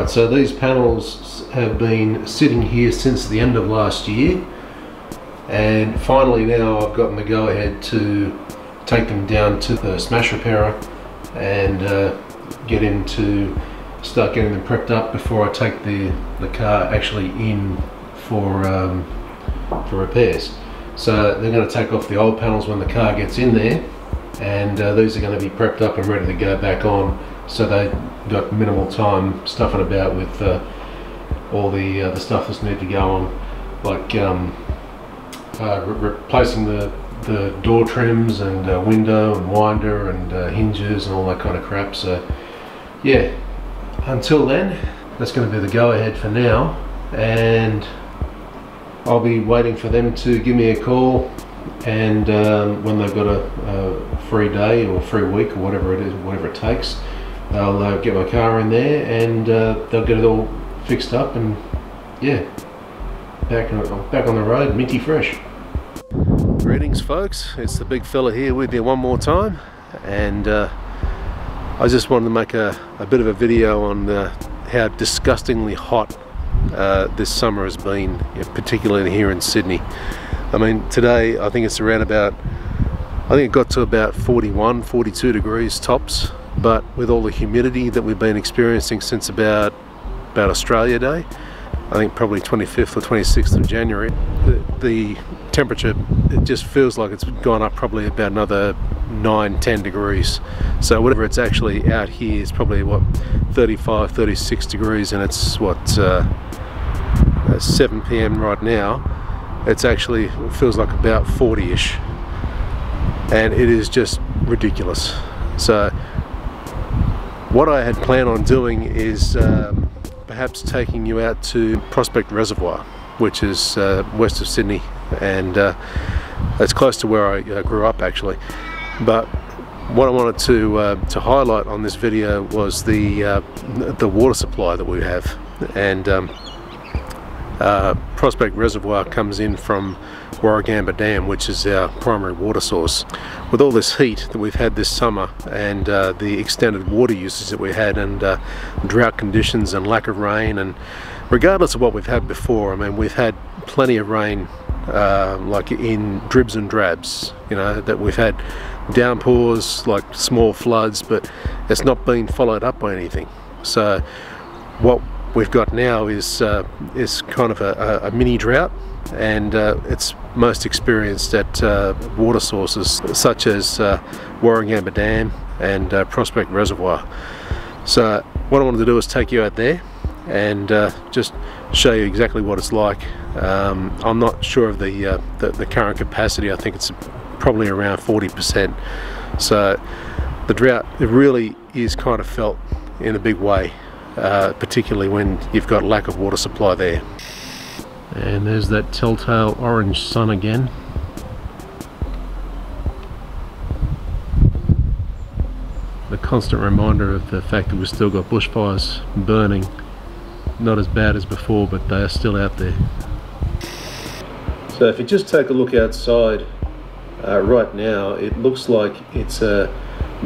Right, so these panels have been sitting here since the end of last year, and finally now I've gotten the go-ahead to take them down to the smash repairer and get him to start getting them prepped up before I take the car actually in for repairs. So they're going to take off the old panels when the car gets in there, and these are going to be prepped up and ready to go back on, so they've got minimal time stuffing about with all the stuff that's need to go on, like replacing the door trims and window and winder and hinges and all that kind of crap. So yeah, until then, that's going to be the go-ahead for now, and I'll be waiting for them to give me a call, and when they've got a free day or free week or whatever it is, whatever it takes, I'll get my car in there and they'll get it all fixed up, and yeah, back on the road, minty fresh. Greetings folks, it's the big fella here with you one more time, and I just wanted to make a bit of a video on how disgustingly hot this summer has been, particularly here in Sydney. I mean, today I think it's around about, I think it got to about 41, 42 degrees tops, but with all the humidity that we've been experiencing since about Australia Day, I think probably 25th or 26th of January, the temperature, it just feels like it's gone up probably about another 9-10 degrees. So whatever it's actually out here is probably what, 35, 36 degrees, and it's what, 7 p.m. right now. It's actually, it feels like about 40-ish, and it is just ridiculous. So what I had planned on doing is perhaps taking you out to Prospect Reservoir, which is west of Sydney, and it's close to where I grew up actually. But what I wanted to highlight on this video was the water supply that we have, and Prospect Reservoir comes in from Warragamba Dam, which is our primary water source. With all this heat that we've had this summer, and the extended water usage that we had, and drought conditions and lack of rain, and regardless of what we've had before, I mean, we've had plenty of rain, like in dribs and drabs, you know, that we've had downpours, like small floods, but it's not been followed up by anything. So what we've got now is kind of a mini drought, and it's most experienced at water sources such as Warragamba Dam and Prospect Reservoir. So what I wanted to do is take you out there and just show you exactly what it's like. I'm not sure of the current capacity. I think it's probably around 40%. So the drought, it really is kind of felt in a big way, particularly when you've got lack of water supply there. And there's that telltale orange sun again. The constant reminder of the fact that we've still got bushfires burning. Not as bad as before, but they are still out there. So if you just take a look outside right now, it looks like it's a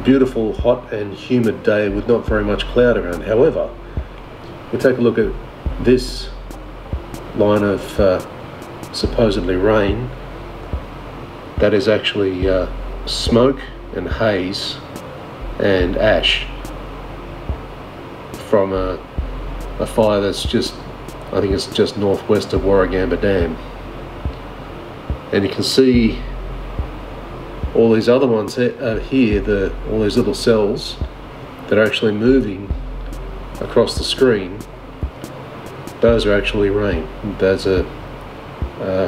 beautiful, hot and humid day with not very much cloud around. However, we take a look at this line of supposedly rain. That is actually smoke and haze and ash from a fire that's just, I think it's just northwest of Warragamba Dam. And you can see all these other ones here, all these little cells that are actually moving across the screen. Those are actually rain. Those are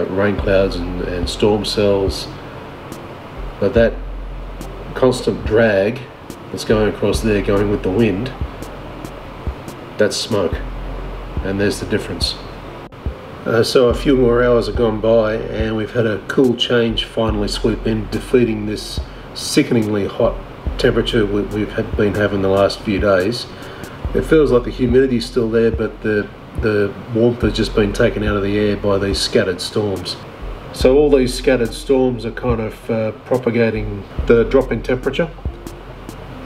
rain clouds and storm cells. But that constant drag that's going across there, going with the wind, that's smoke, and there's the difference. So a few more hours have gone by, and we've had a cool change finally sweep in, defeating this sickeningly hot temperature we've been having the last few days. It feels like the humidity's still there, but the warmth has just been taken out of the air by these scattered storms. So all these scattered storms are kind of propagating the drop in temperature,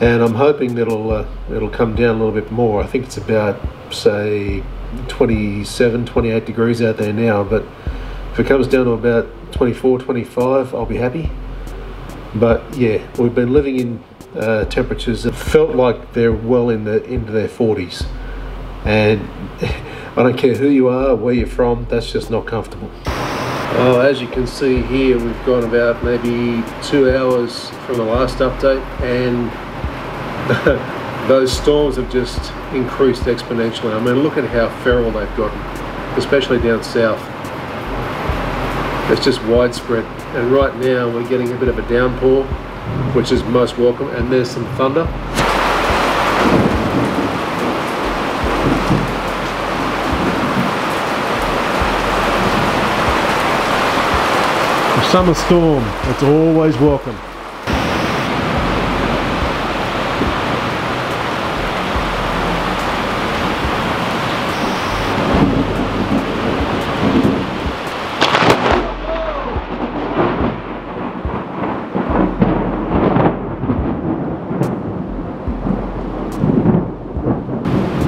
and I'm hoping that it'll come down a little bit more. I think it's about say 27, 28 degrees out there now, but if it comes down to about 24, 25, I'll be happy. But yeah, we've been living in temperatures that felt like they're well into their 40s, and I don't care who you are, where you're from, that's just not comfortable. As you can see here, we've gone about maybe 2 hours from the last update, and those storms have just increased exponentially. I mean, look at how feral they've gotten, especially down south. It's just widespread, and right now we're getting a bit of a downpour, which is most welcome, and there's some thunder. A summer storm, it's always welcome.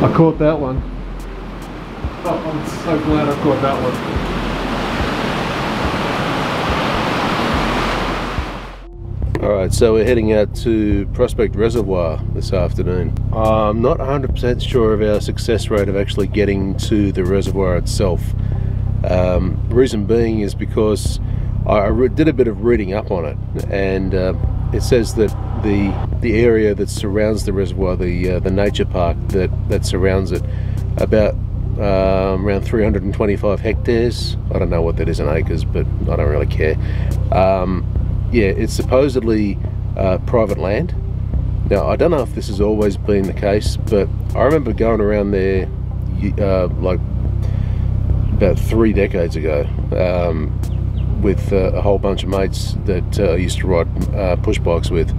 I caught that one. Oh, I'm so glad I caught that one. Alright, so we're heading out to Prospect Reservoir this afternoon. I'm not 100% sure of our success rate of actually getting to the reservoir itself. Reason being is because I did a bit of reading up on it, and it says that the area that surrounds the reservoir, the nature park that surrounds it, about around 325 hectares. I don't know what that is in acres, but I don't really care. Yeah, it's supposedly private land. Now, I don't know if this has always been the case, but I remember going around there like about 3 decades ago with a whole bunch of mates that I used to ride push bikes with,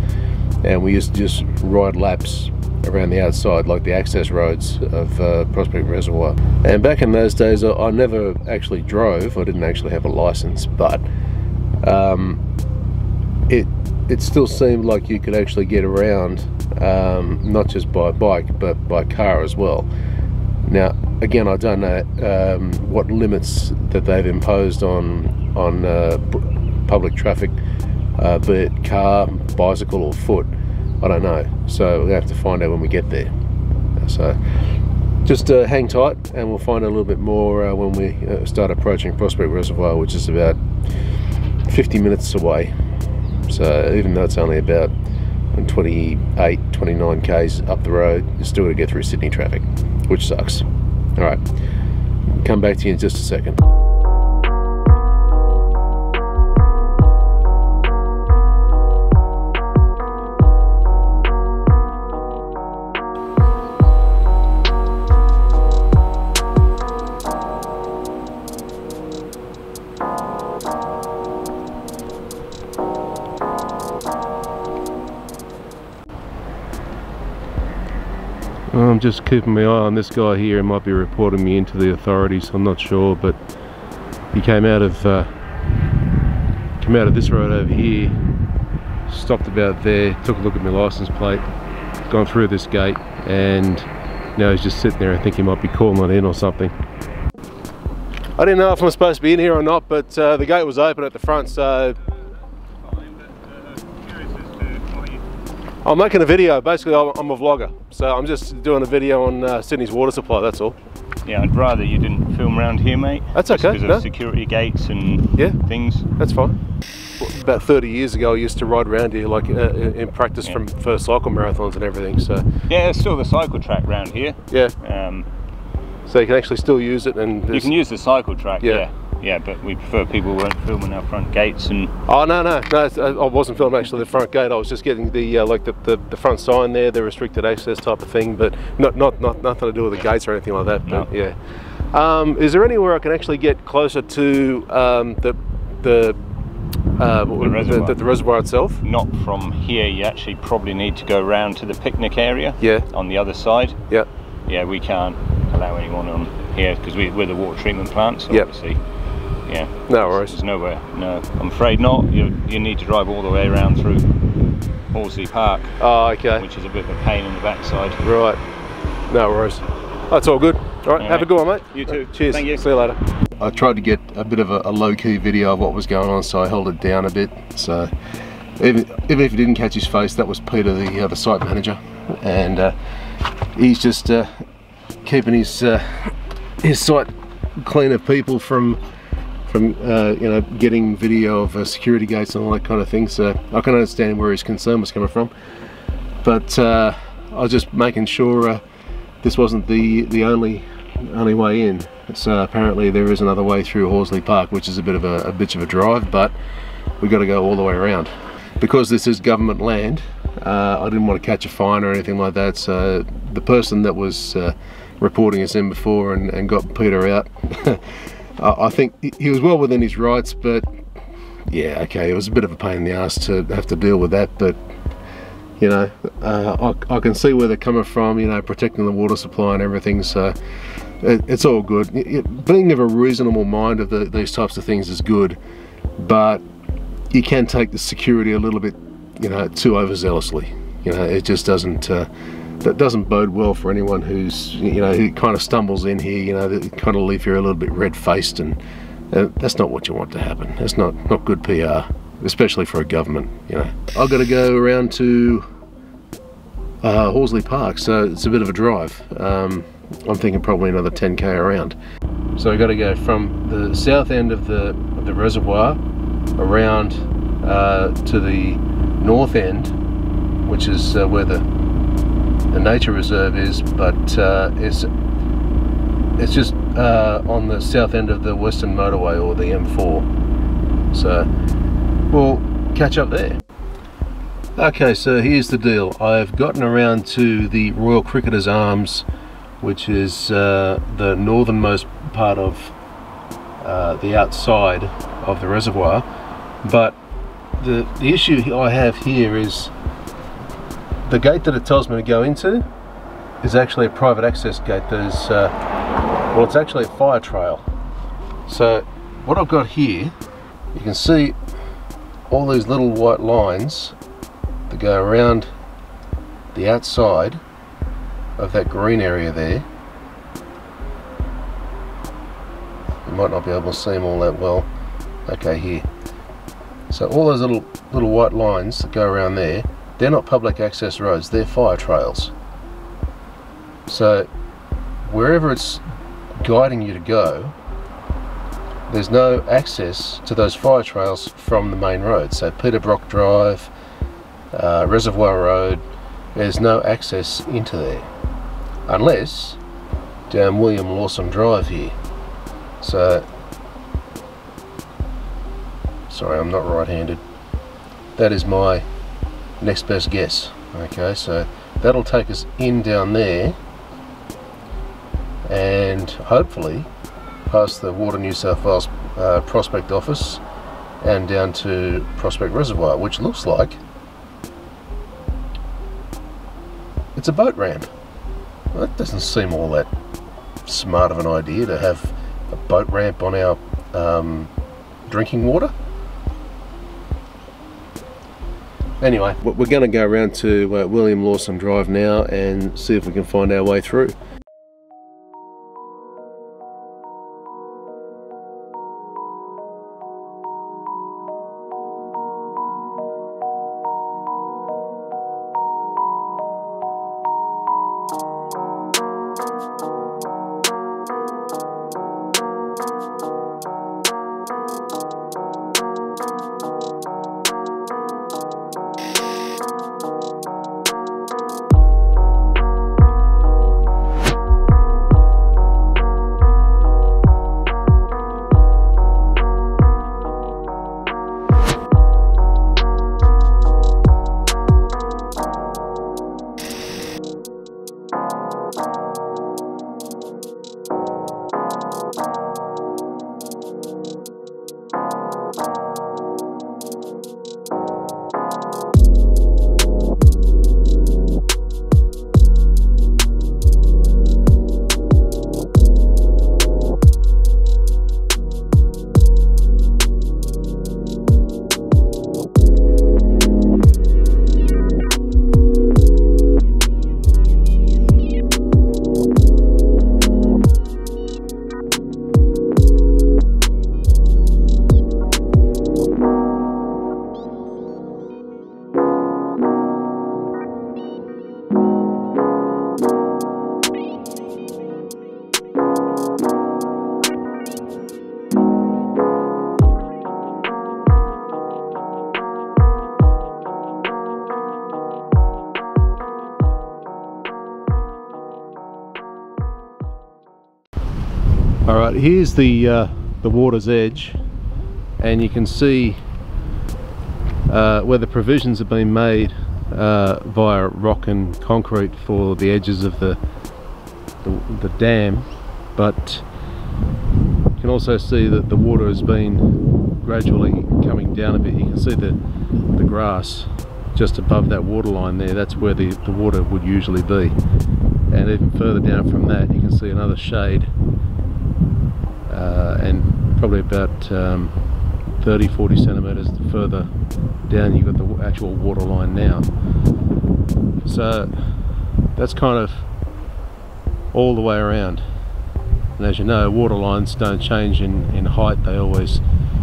and we used to just ride laps around the outside, like the access roads of Prospect Reservoir. And back in those days, I never actually drove. I didn't actually have a license, but it still seemed like you could actually get around, not just by bike but by car as well. Now again, I don't know what limits that they've imposed on public traffic, be it car, bicycle or foot. I don't know, so we'll have to find out when we get there. So just hang tight and we'll find out a little bit more when we start approaching Prospect Reservoir, which is about 50 minutes away. So even though it's only about 28, 29 k's up the road, you're still going to get through Sydney traffic, which sucks. Alright, come back to you in just a second. I'm just keeping my eye on this guy here. He might be reporting me into the authorities, I'm not sure, but he came out of this road over here, stopped about there, took a look at my license plate, gone through this gate, and now he's just sitting there. I think he might be calling it in or something. I didn't know if I'm supposed to be in here or not, but the gate was open at the front, so I'm making a video. Basically, I'm a vlogger, so I'm just doing a video on Sydney's water supply, that's all. Yeah, I'd rather you didn't film around here, mate. That's okay. Because of security gates and things. That's fine. About 30 years ago, I used to ride around here, like in practice for cycle marathons and everything. So yeah, there's still the cycle track around here. Yeah. So you can actually still use it, and you can use the cycle track. Yeah, but we prefer people weren't filming our front gates and. Oh no, I wasn't filming actually the front gate. I was just getting the like the front sign there, the restricted access type of thing, but not nothing to do with the gates or anything like that. But no. Yeah. Is there anywhere I can actually get closer to the reservoir itself? Not from here. You actually probably need to go round to the picnic area. Yeah. On the other side. Yeah. Yeah, we can't allow anyone on here because we're the water treatment plant. So obviously. Yeah. No worries. There's nowhere. No, I'm afraid not. You need to drive all the way around through Horsley Park. Oh, okay. Which is a bit of a pain in the backside. Right. No worries. That's all good. All right, have a good one, mate. You too. Cheers. Thank you. See you later. I tried to get a bit of a low-key video of what was going on, so I held it down a bit. So even if you didn't catch his face, that was Peter, the site manager, and he's just keeping his site clean of people from you know, getting video of security gates and all that kind of thing. So I can understand where his concern was coming from, but I was just making sure this wasn't the only way in. So apparently there is another way through Horsley Park, which is a bit of a drive, but we've got to go all the way around. Because this is government land, I didn't want to catch a fine or anything like that, so the person that was reporting us in before and got Peter out, I think he was well within his rights, but yeah, okay, it was a bit of a pain in the ass to have to deal with that, but you know, I can see where they're coming from, you know, protecting the water supply and everything, so it's all good. Being of a reasonable mind of these types of things is good, but you can take the security a little bit, you know, too overzealously. You know, it just doesn't, that doesn't bode well for anyone who's, you know, who kind of stumbles in here, you know, that kind of leave you a little bit red-faced, and that's not what you want to happen. That's not good PR, especially for a government, you know. I've got to go around to Horsley Park, so it's a bit of a drive. I'm thinking probably another 10k around. So I've got to go from the south end of the reservoir around to the north end, which is where the nature reserve is, but it's just on the south end of the Western Motorway, or the M4. So we'll catch up there. Okay, so here's the deal. I've gotten around to the Royal Cricketers Arms, which is the northernmost part of the outside of the reservoir, but the issue I have here is the gate that it tells me to go into is actually a private access gate. There's well, it's actually a fire trail. So what I've got here, you can see all these little white lines that go around the outside of that green area there. You might not be able to see them all that well. Okay, here. So all those little white lines that go around there, they're not public access roads, they're fire trails. So wherever it's guiding you to go, there's no access to those fire trails from the main road. So Peterbrook Drive, Reservoir Road, there's no access into there, unless down William Lawson Drive here. So, sorry, I'm not right-handed. That is my next best guess. Okay, so that'll take us in down there, and hopefully past the Water New South Wales Prospect Office and down to Prospect Reservoir, which looks like it's a boat ramp. Well, that doesn't seem all that smart of an idea, to have a boat ramp on our drinking water. Anyway, we're going to go around to William Lawson Drive now and see if we can find our way through. All right, here's the water's edge, and you can see where the provisions have been made via rock and concrete for the edges of the dam, but you can also see that the water has been gradually coming down a bit. You can see the grass just above that water line there. That's where the water would usually be, and even further down from that you can see another shade, and probably about 30-40 centimeters further down you've got the actual water line now. So that's kind of all the way around, and as you know, water lines don't change in height, they always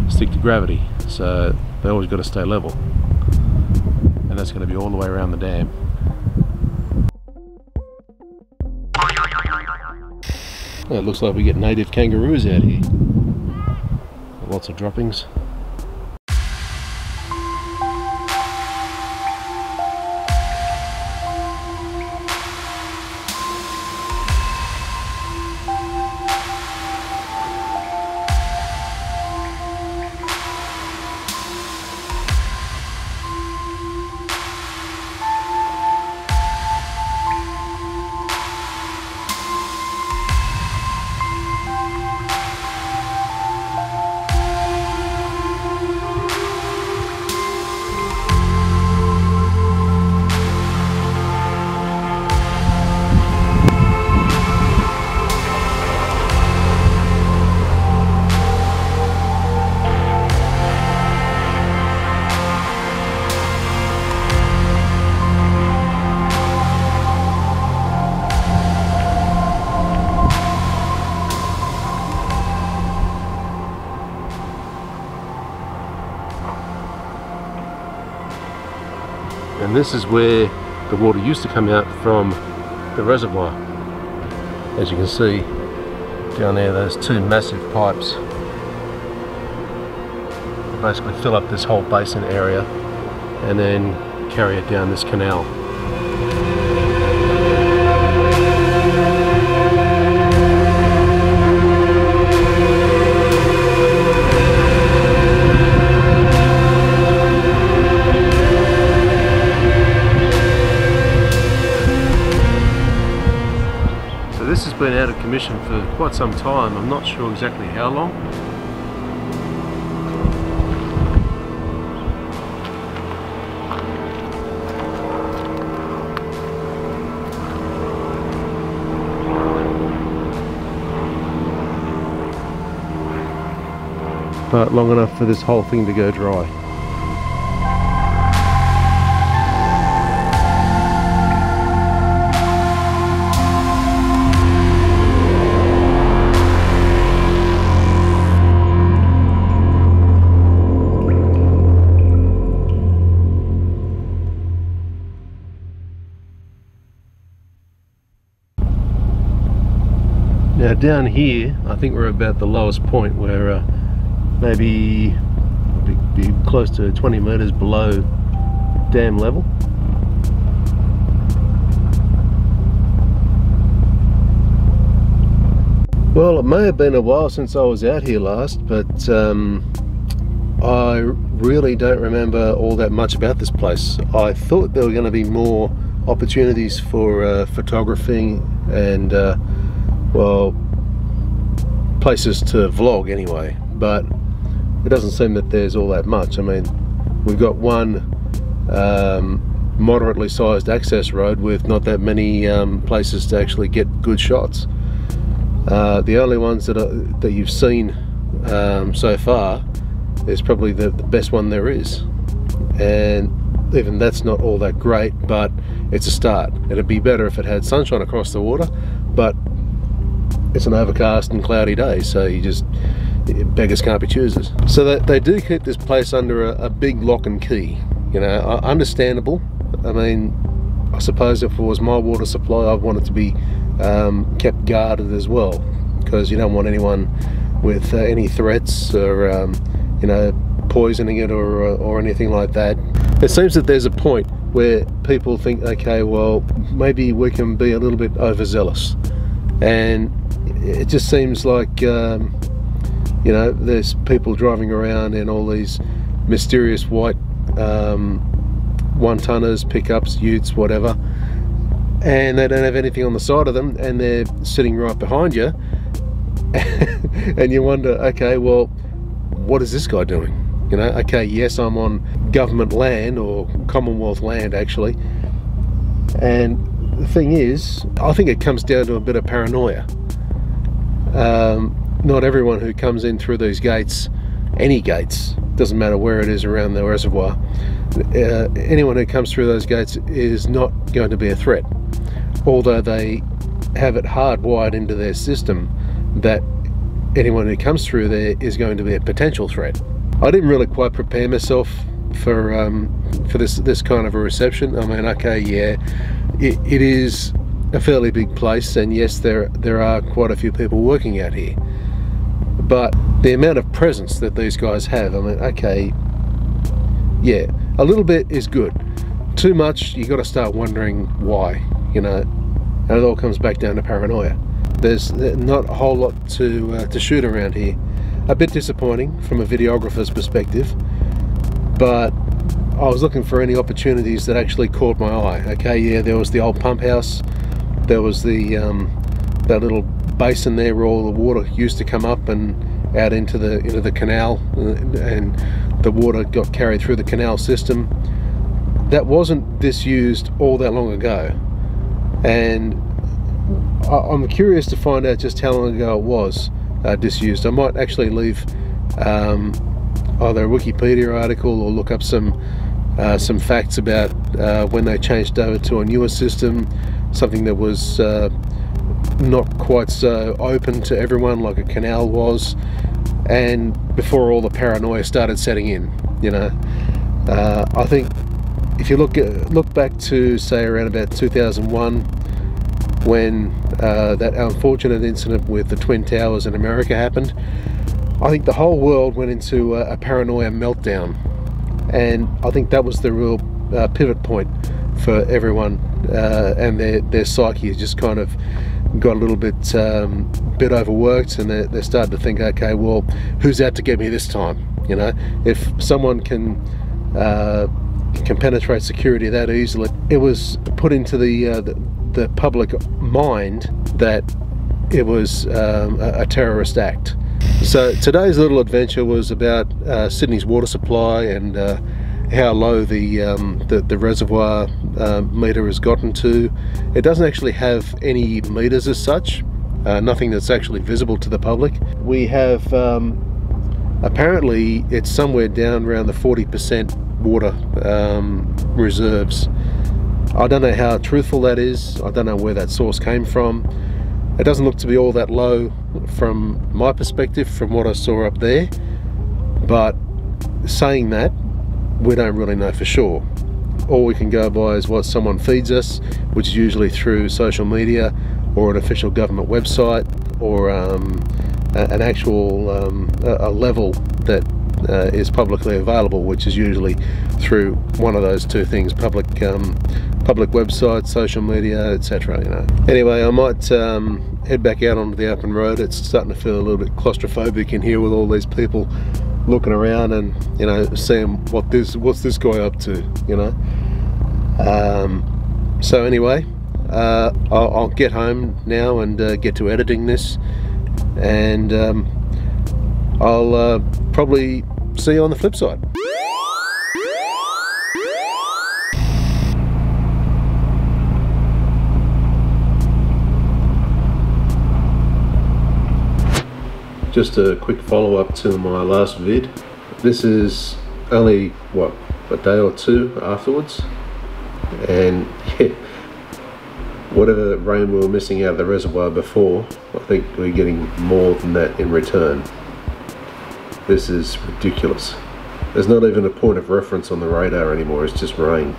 stick to gravity, so they always got to stay level, and that's going to be all the way around the dam. Well, it looks like we get native kangaroos out here. Lots of droppings. And this is where the water used to come out from the reservoir. As you can see down there, those two massive pipes basically fill up this whole basin area and then carry it down this canal. This has been out of commission for quite some time. I'm not sure exactly how long. But long enough for this whole thing to go dry. Now down here, I think we're about the lowest point, where maybe be close to 20 meters below dam level. Well, it may have been a while since I was out here last, but I really don't remember all that much about this place. I thought there were going to be more opportunities for photographing and well, places to vlog anyway, but it doesn't seem that there's all that much. I mean, we've got one moderately sized access road with not that many places to actually get good shots. The only ones that you've seen so far is probably the best one there is, and even that's not all that great, but it's a start. It'd be better if it had sunshine across the water, but it's an overcast and cloudy day, so beggars can't be choosers. So they do keep this place under a big lock and key, you know, understandable. I mean, I suppose if it was my water supply, I'd want it to be kept guarded as well, because you don't want anyone with any threats or you know, poisoning it or anything like that. It seems that there's a point where people think, okay, well, maybe we can be a little bit overzealous, and it just seems like you know, there's people driving around in all these mysterious white one-tonners, pickups, utes, whatever, and they don't have anything on the side of them, and they're sitting right behind you, and you wonder, okay, well, what is this guy doing? You know, okay, yes, I'm on government land, or Commonwealth land actually, and the thing is, I think it comes down to a bit of paranoia. Not everyone who comes in through these gates, any gates, doesn't matter where it is around the reservoir, anyone who comes through those gates is not going to be a threat, although they have it hardwired into their system that anyone who comes through there is going to be a potential threat. I didn't really quite prepare myself for this kind of a reception. I mean, okay, yeah, it is a fairly big place, and yes, there are quite a few people working out here, but the amount of presence that these guys have, I mean, okay, yeah, a little bit is good. Too much, you got to start wondering why, you know, and it all comes back down to paranoia. There's not a whole lot to shoot around here. A bit disappointing from a videographer's perspective, but I was looking for any opportunities that actually caught my eye. Okay, yeah, there was the old pump house, there was the that little basin there where all the water used to come up and out into the canal, and the water got carried through the canal system. That wasn't disused all that long ago, and I'm curious to find out just how long ago it was disused. I might actually leave either a Wikipedia article or look up some facts about when they changed over to a newer system, something that was not quite so open to everyone like a canal was, and before all the paranoia started setting in, you know. I think if you look back to, say, around about 2001, when that unfortunate incident with the Twin Towers in America happened, I think the whole world went into a paranoia meltdown, and I think that was the real pivot point for everyone, and their psyche just kind of got a little bit overworked, and they started to think, okay, well, who's out to get me this time? You know, if someone can penetrate security that easily, it was put into the public mind that it was a terrorist act. So today's little adventure was about Sydney's water supply and how low the reservoir meter has gotten to. It doesn't actually have any meters as such, nothing that's actually visible to the public. We have apparently it's somewhere down around the 40% water reserves. I don't know how truthful that is. I don't know where that source came from. It doesn't look to be all that low from my perspective, from what I saw up there, but saying that, we don't really know for sure. All we can go by is what someone feeds us, which is usually through social media or an official government website, or an actual a level that is publicly available, which is usually through one of those two things: public websites, social media, etc. You know. Anyway, I might head back out onto the open road. It's starting to feel a little bit claustrophobic in here with all these people looking around and, you know, seeing what's this guy up to, you know. So anyway, I'll get home now and get to editing this, and I'll probably see you on the flip side. Just a quick follow-up to my last vid. This is only, what, a day or two afterwards, and yeah, whatever rain we were missing out of the reservoir before, I think we're getting more than that in return. This is ridiculous. There's not even a point of reference on the radar anymore, it's just rain.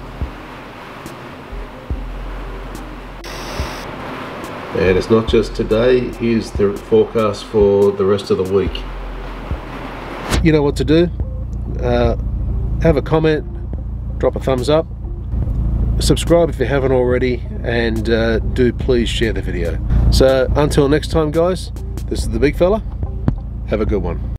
And it's not just today, here's the forecast for the rest of the week. You know what to do. Have a comment, drop a thumbs up, subscribe if you haven't already, and do please share the video. So until next time guys, this is the big fella. Have a good one.